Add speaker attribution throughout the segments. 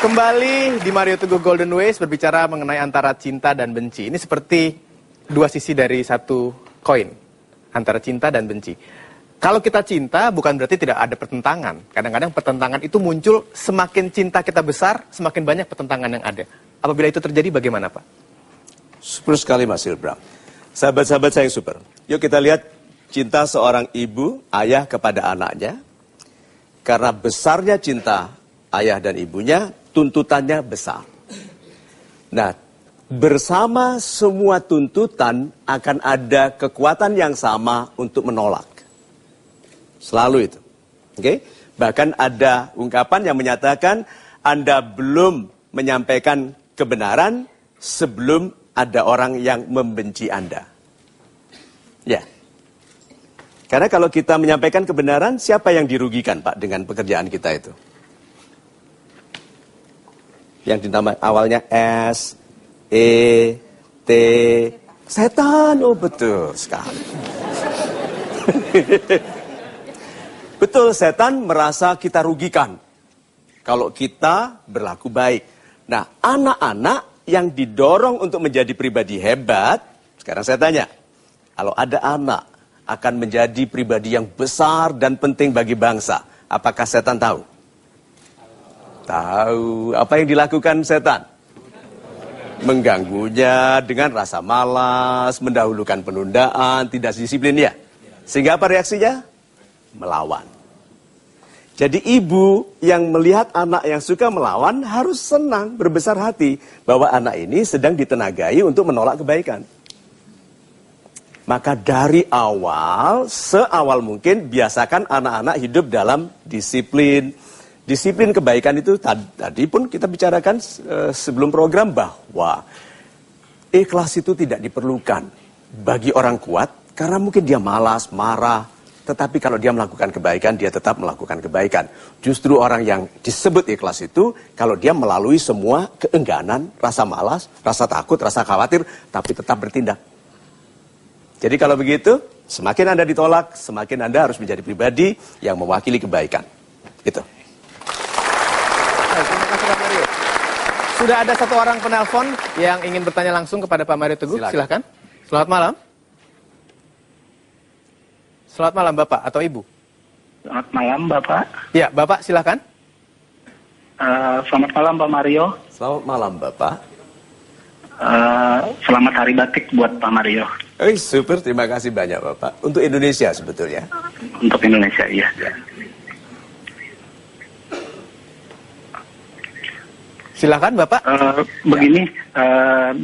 Speaker 1: Kembali di Mario Teguh Golden Ways berbicara mengenai antara cinta dan benci. Ini seperti dua sisi dari satu koin, antara cinta dan benci. Kalau kita cinta bukan berarti tidak ada pertentangan. Kadang-kadang pertentangan itu muncul semakin cinta kita besar, semakin banyak pertentangan yang ada. Apabila itu terjadi bagaimana, Pak?
Speaker 2: Super sekali Mas Hilbram. Sahabat-sahabat saya yang super. Yuk kita lihat cinta seorang ibu, ayah kepada anaknya. Karena besarnya cinta ayah dan ibunya, tuntutannya besar. Nah, bersama semua tuntutan akan ada kekuatan yang sama untuk menolak. Selalu itu. Oke? Bahkan ada ungkapan yang menyatakan Anda belum menyampaikan kebenaran sebelum ada orang yang membenci Anda. Ya. Karena kalau kita menyampaikan kebenaran, siapa yang dirugikan, Pak, dengan pekerjaan kita itu? Yang ditambah awalnya S, E, T, setan. Oh, betul sekali. Betul, setan merasa kita rugikan kalau kita berlaku baik. Nah, anak-anak yang didorong untuk menjadi pribadi hebat, sekarang saya tanya, kalau ada anak akan menjadi pribadi yang besar dan penting bagi bangsa, apakah setan tahu? Tahu. Apa yang dilakukan setan? Mengganggunya dengan rasa malas, mendahulukan penundaan, tidak disiplin ya. Sehingga apa reaksinya? Melawan. Jadi ibu yang melihat anak yang suka melawan harus senang, berbesar hati bahwa anak ini sedang ditenagai untuk menolak kebaikan. Maka dari awal, seawal mungkin biasakan anak-anak hidup dalam disiplin. Disiplin kebaikan itu tadi pun kita bicarakan sebelum program bahwa ikhlas itu tidak diperlukan bagi orang kuat karena mungkin dia malas, marah. Tetapi kalau dia melakukan kebaikan, dia tetap melakukan kebaikan. Justru orang yang disebut ikhlas itu kalau dia melalui semua keengganan, rasa malas, rasa takut, rasa khawatir, tapi tetap bertindak. Jadi kalau begitu, semakin Anda ditolak, semakin Anda harus menjadi pribadi yang mewakili kebaikan. Gitu.
Speaker 1: Terima kasih Pak Mario. Sudah ada satu orang penelpon yang ingin bertanya langsung kepada Pak Mario Teguh. Silakan. Selamat malam. Selamat malam Bapak atau Ibu.
Speaker 3: Selamat malam Bapak.
Speaker 1: Ya, Bapak silakan.
Speaker 3: Selamat malam Pak Mario.
Speaker 2: Selamat malam Bapak.
Speaker 3: Selamat Hari Batik buat Pak Mario.
Speaker 2: Super, terima kasih banyak Bapak. Untuk Indonesia sebetulnya.
Speaker 3: Untuk Indonesia, iya.
Speaker 1: Silakan Bapak.
Speaker 3: Begini,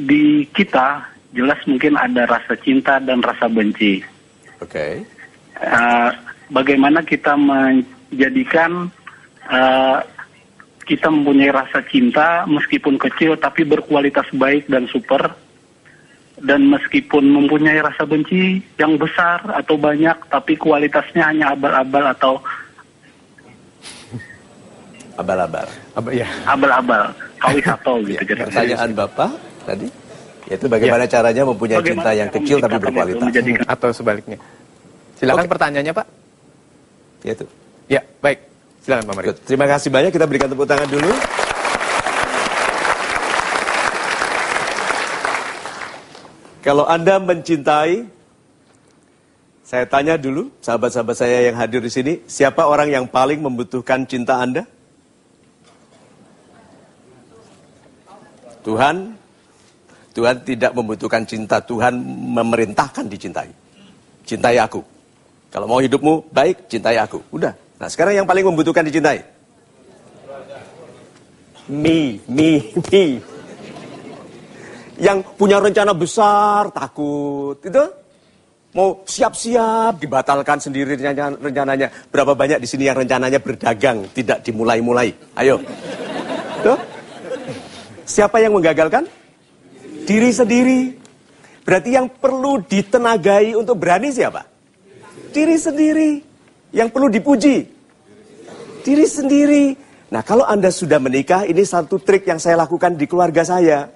Speaker 3: di kita jelas mungkin ada rasa cinta dan rasa benci.
Speaker 2: Oke.
Speaker 3: Bagaimana kita menjadikan kita mempunyai rasa cinta meskipun kecil tapi berkualitas baik dan super, dan meskipun mempunyai rasa benci yang besar atau banyak tapi kualitasnya hanya abal-abal atau
Speaker 2: abal-abal.
Speaker 3: Abal-abal, kawisatol gitu.
Speaker 2: Ya, pertanyaan Bapak tadi, yaitu bagaimana caranya mempunyai cinta yang kecil tapi berkualitas.
Speaker 1: Atau sebaliknya. Silakan pertanyaannya Pak.
Speaker 2: Yaitu.
Speaker 1: Ya, baik. Silakan Pak Mario.
Speaker 2: Terima kasih banyak, kita berikan tepuk tangan dulu. Kalau Anda mencintai, saya tanya dulu, sahabat-sahabat saya yang hadir di sini, siapa orang yang paling membutuhkan cinta Anda? Tuhan tidak membutuhkan cinta, Tuhan memerintahkan dicintai. Cintai aku. Kalau mau hidupmu baik, cintai aku. Udah. Nah, sekarang yang paling membutuhkan dicintai? Me. Yang punya rencana besar, takut. Itu mau siap-siap dibatalkan sendiri rencananya. Berapa banyak di sini yang rencananya berdagang, tidak dimulai-mulai? Ayo. Tuh. Siapa yang menggagalkan? Diri sendiri. Berarti yang perlu ditenagai untuk berani siapa? Diri sendiri. Yang perlu dipuji? Diri sendiri. Nah, kalau Anda sudah menikah, ini satu trik yang saya lakukan di keluarga saya.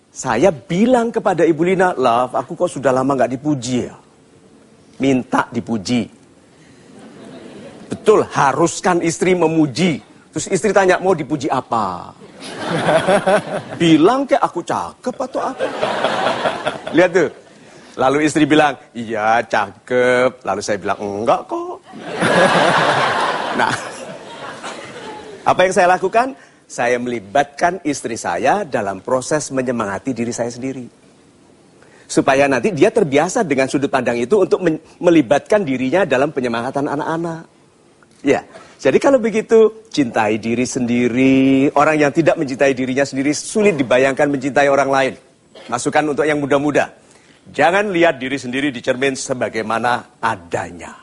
Speaker 2: Saya bilang kepada Ibu Lina, "Love, aku kok sudah lama nggak dipuji ya?" Minta dipuji. Betul, haruskan istri memuji. Terus istri tanya, mau dipuji apa? Bilang kayak aku cakep atau apa? Lihat tuh. Lalu istri bilang, iya cakep. Lalu saya bilang, enggak kok. Nah, apa yang saya lakukan? Saya melibatkan istri saya dalam proses menyemangati diri saya sendiri. Supaya nanti dia terbiasa dengan sudut pandang itu untuk melibatkan dirinya dalam penyemangatan anak-anak. Ya, jadi kalau begitu, cintai diri sendiri. Orang yang tidak mencintai dirinya sendiri sulit dibayangkan mencintai orang lain. Masukan untuk yang muda-muda. Jangan lihat diri sendiri di cermin sebagaimana adanya.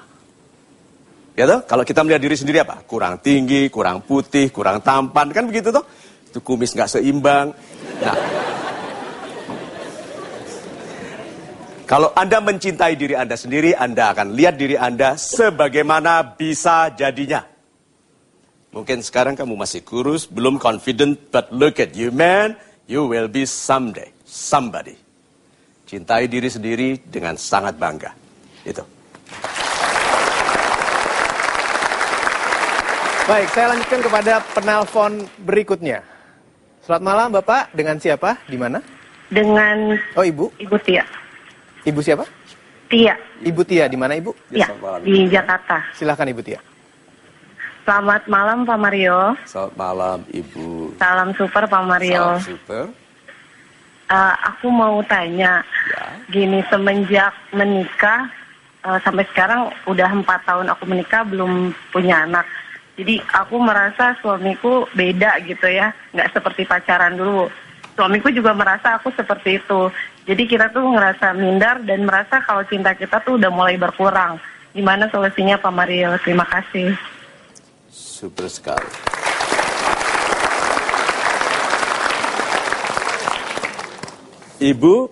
Speaker 2: Ya toh? Kalau kita melihat diri sendiri apa? Kurang tinggi, kurang putih, kurang tampan. Kan begitu toh? Itu kumis nggak seimbang. Nah, kalau Anda mencintai diri Anda sendiri, Anda akan lihat diri Anda sebagaimana bisa jadinya. Mungkin sekarang kamu masih kurus, belum confident, but look at you man, you will be someday, somebody. Cintai diri sendiri dengan sangat bangga. Itu.
Speaker 1: Baik, saya lanjutkan kepada penelpon berikutnya. Selamat malam Bapak, dengan siapa? Di mana?
Speaker 4: Dengan
Speaker 1: Ibu.
Speaker 4: Ibu Tia.
Speaker 1: Ibu siapa?
Speaker 4: Tia.
Speaker 1: Ibu Tia, di mana Ibu?
Speaker 4: Ya, di Jakarta.
Speaker 1: Silahkan Ibu Tia.
Speaker 4: Selamat malam Pak Mario.
Speaker 2: Selamat malam Ibu.
Speaker 4: Salam super Pak Mario.
Speaker 2: Salam super.
Speaker 4: Aku mau tanya, gini semenjak menikah sampai sekarang udah 4 tahun aku menikah belum punya anak. Jadi aku merasa suamiku beda gitu ya, nggak seperti pacaran dulu. Suamiku juga merasa aku seperti itu. Jadi kita tuh ngerasa minder dan merasa kalau cinta kita tuh udah mulai berkurang. Gimana solusinya Pak Mario? Terima kasih.
Speaker 2: Super sekali. Ibu,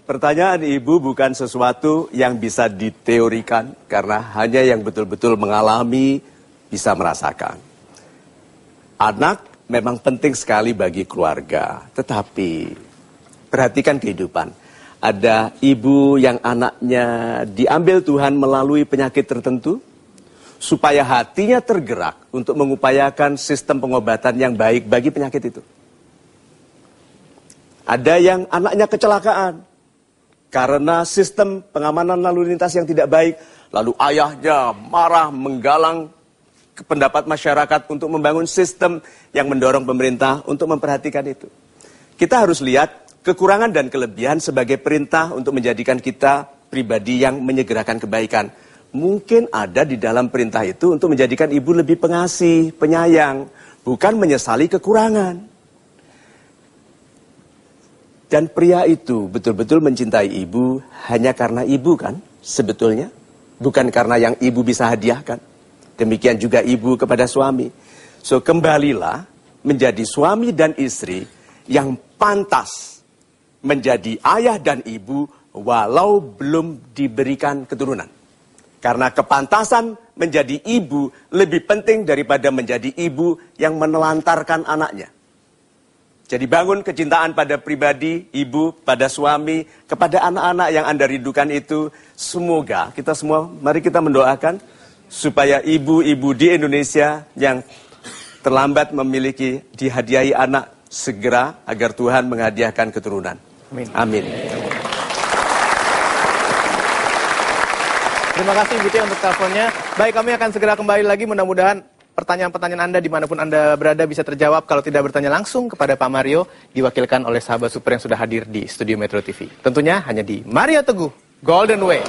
Speaker 2: pertanyaan Ibu bukan sesuatu yang bisa diteorikan karena hanya yang betul-betul mengalami bisa merasakan. Anak memang penting sekali bagi keluarga, tetapi perhatikan kehidupan. Ada ibu yang anaknya diambil Tuhan melalui penyakit tertentu, supaya hatinya tergerak untuk mengupayakan sistem pengobatan yang baik bagi penyakit itu. Ada yang anaknya kecelakaan karena sistem pengamanan lalu lintas yang tidak baik, lalu ayahnya marah menggalang pendapat masyarakat untuk membangun sistem yang mendorong pemerintah untuk memperhatikan itu. Kita harus lihat kekurangan dan kelebihan sebagai perintah untuk menjadikan kita pribadi yang menyegerakan kebaikan. Mungkin ada di dalam perintah itu untuk menjadikan ibu lebih pengasih, penyayang, bukan menyesali kekurangan. Dan pria itu betul-betul mencintai ibu hanya karena ibu kan sebetulnya. Bukan karena yang ibu bisa hadiahkan. Demikian juga ibu kepada suami. So kembalilah menjadi suami dan istri yang pantas menjadi ayah dan ibu walau belum diberikan keturunan. Karena kepantasan menjadi ibu lebih penting daripada menjadi ibu yang menelantarkan anaknya. Jadi bangun kecintaan pada pribadi, ibu, pada suami, kepada anak-anak yang Anda rindukan itu. Semoga kita semua, mari kita mendoakan supaya ibu-ibu di Indonesia yang terlambat memiliki dihadiahi anak segera agar Tuhan menghadiahkan keturunan.
Speaker 1: Amin.
Speaker 2: Amin.
Speaker 1: Terima kasih Ibu Tia untuk teleponnya. Baik, kami akan segera kembali lagi. Mudah-mudahan pertanyaan-pertanyaan Anda dimanapun Anda berada bisa terjawab. Kalau tidak bertanya langsung kepada Pak Mario, diwakilkan oleh sahabat super yang sudah hadir di Studio Metro TV. Tentunya hanya di Mario Teguh, Golden Way.